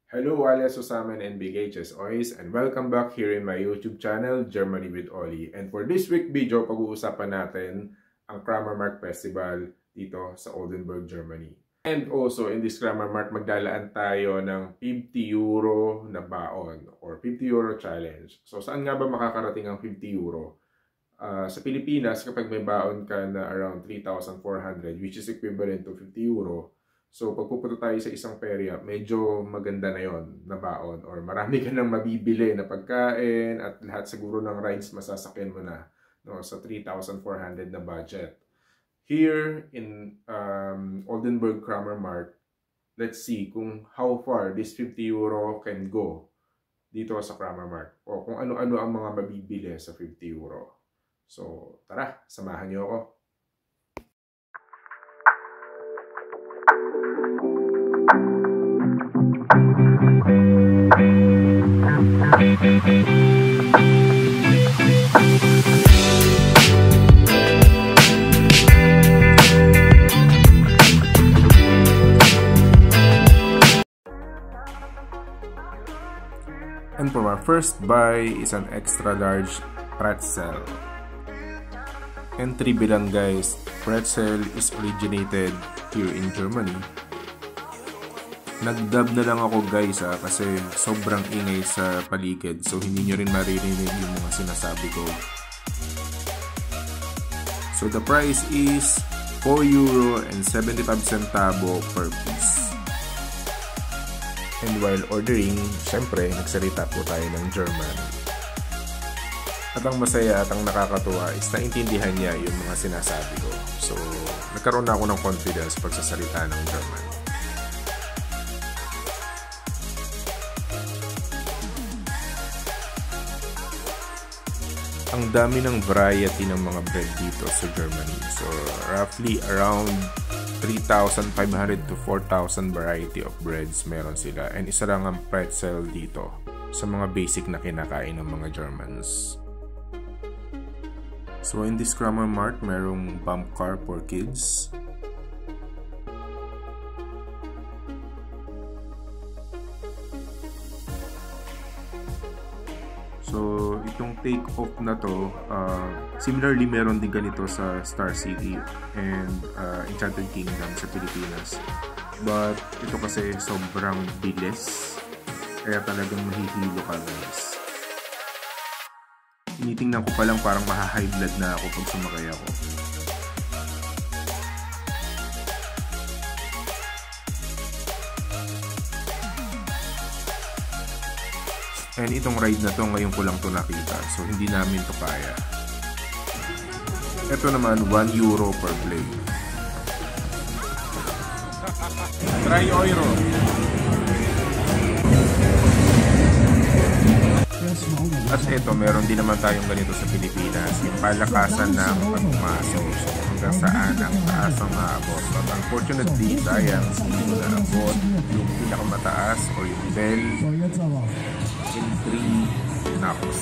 Hello, alias Susamen and BHS Oys, and welcome back here in my YouTube channel, Germany with Oli. And for this week video, pag-uusapan natin ang Kramermarkt Festival dito sa Oldenburg, Germany. And also, in this Kramermarkt, magdalaan tayo ng 50 euro na baon or 50 euro challenge. So, saan nga ba makakarating ang 50 euro? Sa Pilipinas, kapag may baon ka na around 3,400, which is equivalent to 50 euro, so pag pupunta tayo sa isang perya, medyo maganda na yon na baon or marami ka nang mabibili na pagkain at lahat siguro ng rides masasakyan mo na, no, sa 3,400 na budget. Here in Oldenburg Kramermarkt, let's see kung how far this 50 euro can go dito sa Kramermarkt o kung ano-ano ang mga mabibili sa 50 euro. So, tara, samahan niyo ako. And for our first buy is an extra large pretzel. Entry bilang guys, pretzel is originated here in Germany. Nag-dub na lang ako guys kasi sobrang ingay sa paligid, so hindi nyo rin maririnig yung mga sinasabi ko. So the price is 4 euro and 75 centavo per piece. And while ordering, syempre nagsalita po tayo ng German. At ang masaya at ang nakakatuwa is naintindihan niya yung mga sinasabi ko. So nagkaroon na ako ng confidence pagsasalita ng German. Ang dami ng variety ng mga bread dito sa Germany. So roughly around 3,500 to 4,000 variety of breads meron sila. And isa lang ang pretzel dito sa mga basic na kinakain ng mga Germans. So in this Kramermarkt, merong bump car for kids. So itong take-off na to, similarly meron din ganito sa Star City and Enchanted Kingdom sa Pilipinas. But ito kasi sobrang bilis, kaya talagang mahihilo ka guys. Tinitingnan ko pa lang parang maha-high blood na ako pag sumakay ako. And itong ride na to ngayon ko lang to nakita, so hindi namin to kaya. Ito naman 1 euro per blade. 3 euro. At ito, meron din naman tayong ganito sa Pilipinas, yung palakasan ng pagmasok. So hanggang saan ang taas ang maabot. But unfortunately, sayang, hindi ko naabot yung pinakamataas o yung bell in 3 knocks.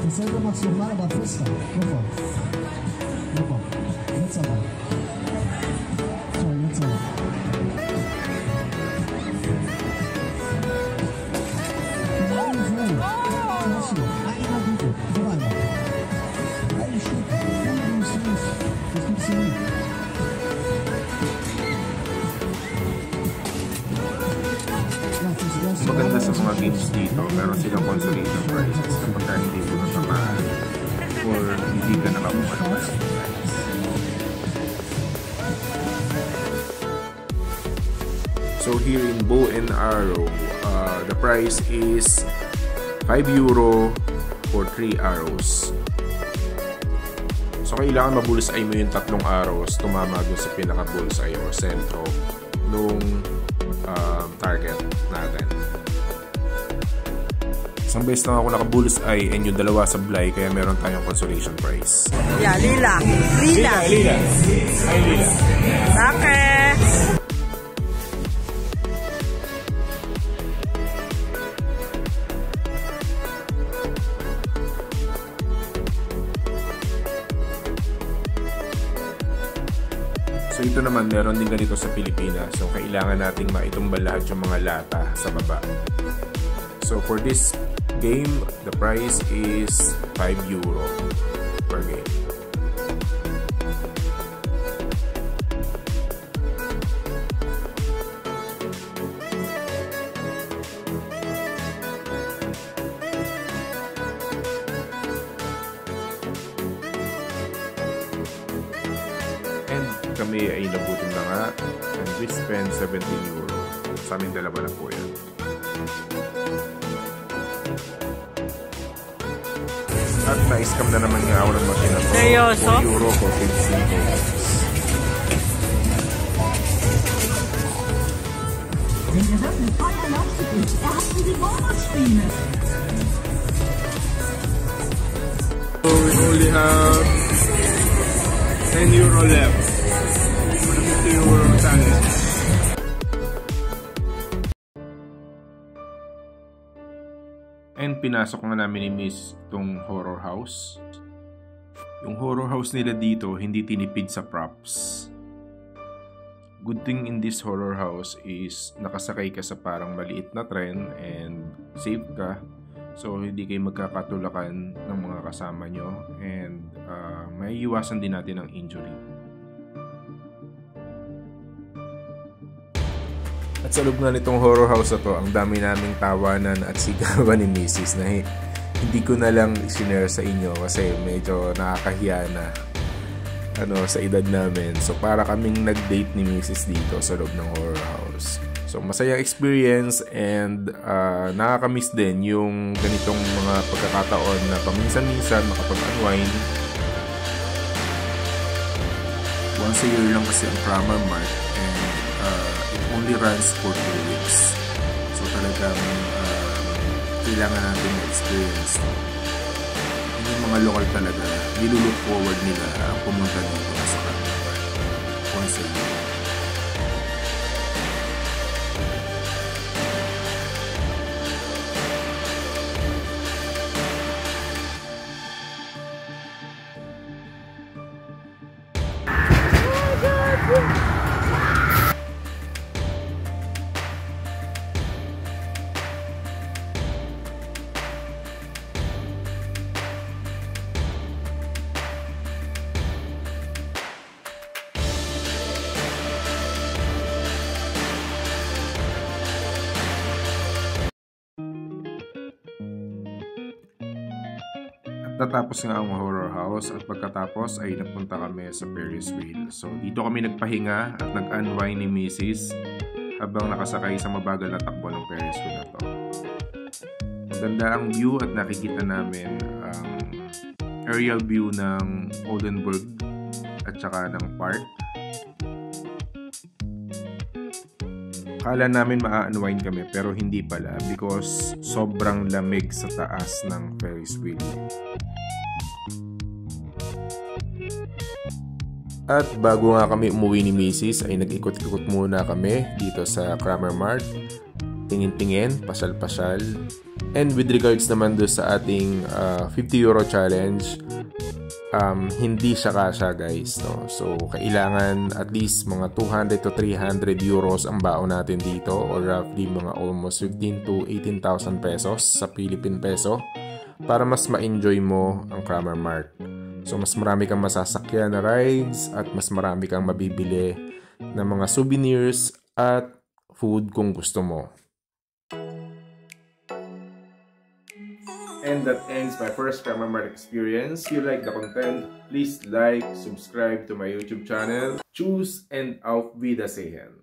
Dasselbe machst du mal, aber fester. Super. Super. Jetzt aber. So, jetzt aber. Einmal Gute. So einmal. Ein Stück. Das gibt's hier nicht. Maganda sa mga games dito, meron silang consolation prizes kapag hindi mo natamaan or hindi ka nakakuha. So here in Bow and Arrow, the price is 5 euro for 3 arrows. So kailangan mabullseye mo yung 3 arrows, tumama dun sa pinaka-bullseye or sentro nung target natin. Isang beses lang ako naka-bullseye and yung dalawa sablay, kaya meron tayong consolation prize. Yeah, lila. Lila. Lila. Ay, lila. Okay. So ito naman, meron din ganito sa Pilipinas. So kailangan nating maitumbal lahat yung mga lata sa baba. So for this game, the price is 5 euro per game. Kami ay nabutin na nga and we spend 17 euro. Sa aming dalawa na po yan. At na-scam na naman nga ako ng machine na to. 4 euro for 15 coins. Wenn ihr wirklich voll erleuchtet ist, erhalten Sie Bonusspiele. So we only have 10 euro left. And pinasok na namin ni Miss itong horror house. Yung horror house nila dito hindi tinipid sa props. Good thing in this horror house is nakasakay ka sa parang maliit na tren and safe ka. So hindi kayo magkakatulakan ng mga kasama nyo and may iwasan din natin ang injury. At sa loob nga nitong horror house na to, ang dami naming tawanan at sigawan ni Mrs. na hindi ko na lang sinare sa inyo kasi medyo nakakahiya na sa edad namin. So para kaming nag-date ni Mrs. dito sa loob ng horror house. So masayang experience and nakakamiss din yung ganitong mga pagkakataon na paminsan-minsan makapag-unwind. Once a year lang kasi ang Kramer Mart and it only runs for 2 weeks. So talagang kailangan natin na-experience. Yung mga local talaga, nilulook forward nila ang pumunta dito sa Kramer Mart once a year. Natapos nga ang horror house at pagkatapos ay napunta kami sa Ferris wheel. So dito kami nagpahinga at nag-unwind ni Mrs. habang nakasakay sa mabagal na takbo ng Ferris wheel na to. Maganda ang view at nakikita namin ang aerial view ng Oldenburg at saka ng park. Akala namin ma-unwind kami pero hindi pala because sobrang lamig sa taas ng Ferris wheel. At bago nga kami umuwi ni Mrs. ay nag-ikot-ikot muna kami dito sa Kramer Mart. Tingin-tingin, pasyal-pasyal. And with regards naman doon sa ating 50 euro challenge, hindi siya kasya guys. No? So kailangan at least mga 200 to 300 euros ang baon natin dito or roughly mga almost 15 to 18,000 pesos sa Philippine peso para mas ma-enjoy mo ang Kramer Mart. So mas marami kang masasakyan na rides at mas marami kang mabibili na mga souvenirs at food kung gusto mo. And that ends my first Kramer Mart experience. If you like the content, please like, subscribe to my YouTube channel. Tschüss and auf Wiedersehen.